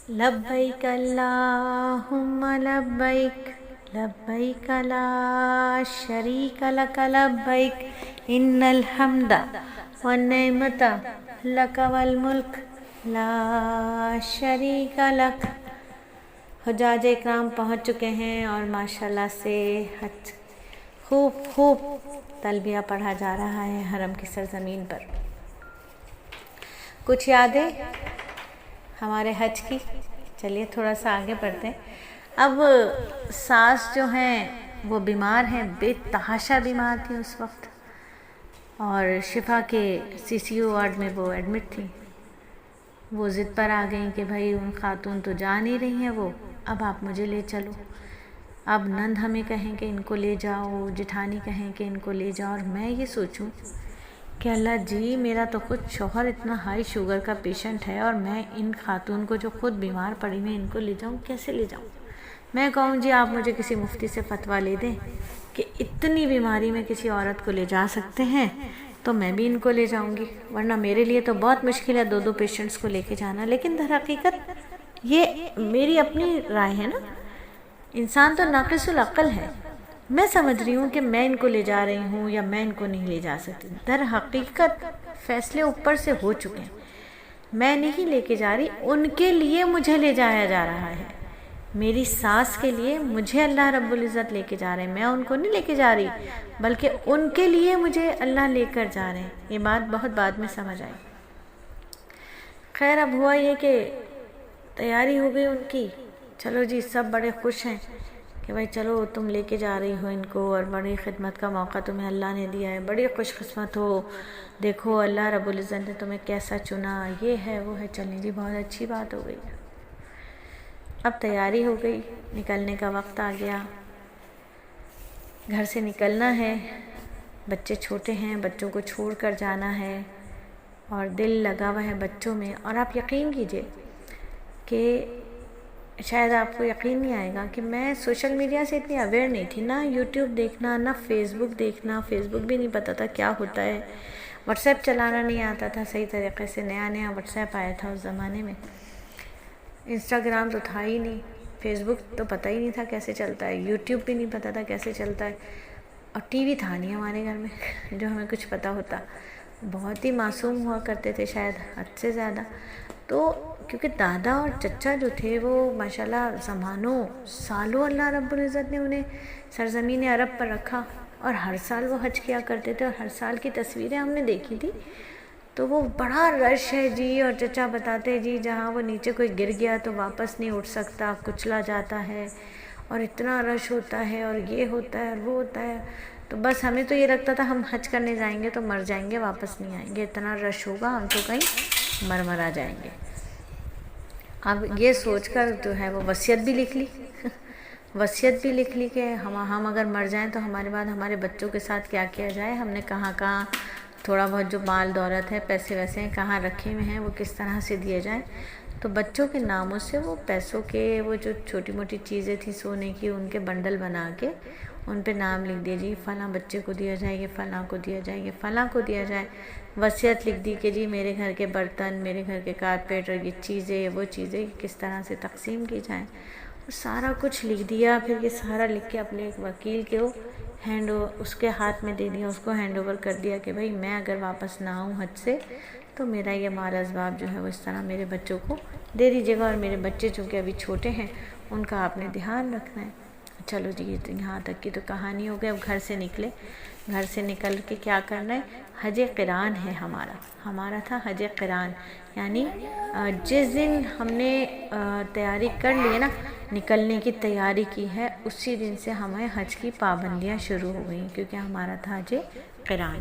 لبیک اللہم لبیک لبیک لا شریک لک لبیک ان الحمد والنعمت لک والملک لا شریک لک۔ حجاج اکرام پہنچ چکے ہیں اور ماشاءاللہ سے حج خوب تلبیہ پڑھا جا رہا ہے حرم کی سرزمین پر۔ کچھ یادیں ہمارے حج کی، چلیے تھوڑا سا آگے بڑھتے ہیں۔ اب ساس جو ہیں وہ بیمار ہیں، بے تحاشا بیمار تھیں اس وقت، اور شفا کے CCU وارڈ میں وہ ایڈمٹ تھیں۔ وہ ضد پر آ گئیں کہ بھائی ان خاتون تو جا نہیں رہی ہیں، وہ اب آپ مجھے لے چلو۔ اب نند ہمیں کہیں کہ ان کو لے جاؤ، جٹھانی کہیں کہ ان کو لے جاؤ، اور میں یہ سوچوں کہ اللہ جی میرا تو خود شوہر اتنا ہائی شوگر کا پیشنٹ ہے، اور میں ان خاتون کو جو خود بیمار پڑی میں ان کو لے جاؤں، کیسے لے جاؤں؟ میں کہوں جی آپ مجھے کسی مفتی سے فتویٰ لے دیں کہ اتنی بیماری میں کسی عورت کو لے جا سکتے ہیں تو میں بھی ان کو لے جاؤں گی، ورنہ میرے لیے تو بہت مشکل ہے دو پیشنٹس کو لے کے جانا۔ لیکن در حقیقت یہ میری اپنی رائے ہے نا، انسان تو ناقص العقل ہے۔ میں سمجھ رہی ہوں کہ میں ان کو لے جا رہی ہوں یا میں ان کو نہیں لے جا سکتی، در حقیقت فیصلے اوپر سے ہو چکے ہیں۔ میں نہیں لے کے جا رہی، ان کے لیے مجھے لے جایا جا رہا ہے، میری ساس کے لیے مجھے اللہ رب العزت لے کے جا رہے ہیں، میں ان کو نہیں لے کے جا رہی بلکہ ان کے لیے مجھے اللہ لے کر جا رہے ہیں۔ یہ بات بہت بعد میں سمجھ آئی۔ خیر اب ہوا یہ کہ تیاری ہو گئی ان کی، چلو جی سب بڑے خوش ہیں کہ بھائی چلو تم لے کے جا رہی ہو ان کو، اور بڑی خدمت کا موقع تمہیں اللہ نے دیا ہے، بڑی خوش قسمت ہو، دیکھو اللہ رب العزت نے تمہیں کیسا چنا، یہ ہے وہ ہے، چلیں جی بہت اچھی بات ہو گئی۔ اب تیاری ہو گئی، نکلنے کا وقت آ گیا، گھر سے نکلنا ہے، بچے چھوٹے ہیں، بچوں کو چھوڑ کر جانا ہے، اور دل لگا ہوا ہے بچوں میں۔ اور آپ یقین کیجئے کہ شاید آپ کو یقین نہیں آئے گا کہ میں سوشل میڈیا سے اتنی اویئر نہیں تھی، نہ یوٹیوب دیکھنا، نہ فیس بک دیکھنا، فیس بک بھی نہیں پتہ تھا کیا ہوتا ہے، واٹس ایپ چلانا نہیں آتا تھا صحیح طریقے سے، نیا واٹس ایپ آیا تھا اس زمانے میں، انسٹاگرام تو تھا ہی نہیں، فیس بک تو پتہ ہی نہیں تھا کیسے چلتا ہے، یوٹیوب بھی نہیں پتہ تھا کیسے چلتا ہے، اور ٹی وی تھا نہیں ہمارے گھر میں جو ہمیں کچھ پتہ ہوتا، بہت ہی معصوم ہوا کرتے تھے شاید حد سے زیادہ۔ تو کیونکہ دادا اور چچا جو تھے وہ ماشاءاللہ زمانوں سالوں اللہ رب العزت نے انہیں سرزمین عرب پر رکھا، اور ہر سال وہ حج کیا کرتے تھے، اور ہر سال کی تصویریں ہم نے دیکھی تھی، تو وہ بڑا رش ہے جی، اور چچا بتاتے جی جہاں وہ نیچے کوئی گر گیا تو واپس نہیں اٹھ سکتا، کچلا جاتا ہے، اور اتنا رش ہوتا ہے، اور یہ ہوتا ہے اور وہ ہوتا ہے۔ تو بس ہمیں تو یہ لگتا تھا ہم حج کرنے جائیں گے تو مر جائیں گے، واپس نہیں آئیں گے، اتنا رش ہوگا ہم تو کہیں مر آ جائیں گے۔ اب یہ سوچ کر جو ہے وہ وصیت بھی لکھ لی وصیت بھی لکھ لی کہ ہم اگر مر جائیں تو ہمارے بعد ہمارے بچوں کے ساتھ کیا کیا جائے، ہم نے کہاں تھوڑا بہت جو مال دولت ہے، پیسے ویسے ہیں کہاں رکھے ہوئے ہیں، وہ کس طرح سے دیے جائیں۔ تو بچوں کے ناموں سے وہ پیسوں کے وہ جو چھوٹی موٹی چیزیں تھیں سونے کی، ان کے بنڈل بنا کے ان پہ نام لکھ دیے جی فلاں بچے کو دیا جائے، یہ فلاں کو دیا جائے، یہ فلاں کو دیا جائے۔ وصیت لکھ دی کہ جی میرے گھر کے برتن، میرے گھر کے کارپیٹ، اور یہ چیزیں وہ چیزیں کس طرح سے تقسیم کی جائیں، سارا کچھ لکھ دیا۔ پھر یہ سارا لکھ کے اپنے ایک وکیل کے اس کے ہاتھ میں دے دیا، اس کو ہینڈ اوور کر دیا کہ بھائی میں اگر واپس نہ آؤں حج سے تو میرا یہ مال اسباب جو ہے وہ اس طرح میرے بچوں کو دے دیجیے گا، اور میرے بچے چونکہ ابھی چھوٹے ہیں ان کا آپ نے دھیان رکھنا ہے۔ چلو جی یہ تو یہاں تک کی تو کہانی ہو گئی۔ اب گھر سے نکلے، گھر سے نکل کے کیا کرنا ہے، حج قران ہے ہمارا تھا حج قران، یعنی جس دن ہم نے تیاری کر لی ہے نا، نکلنے کی تیاری کی ہے، اسی دن سے ہمیں حج کی پابندیاں شروع ہو گئیں، کیونکہ ہمارا تھا حج قران۔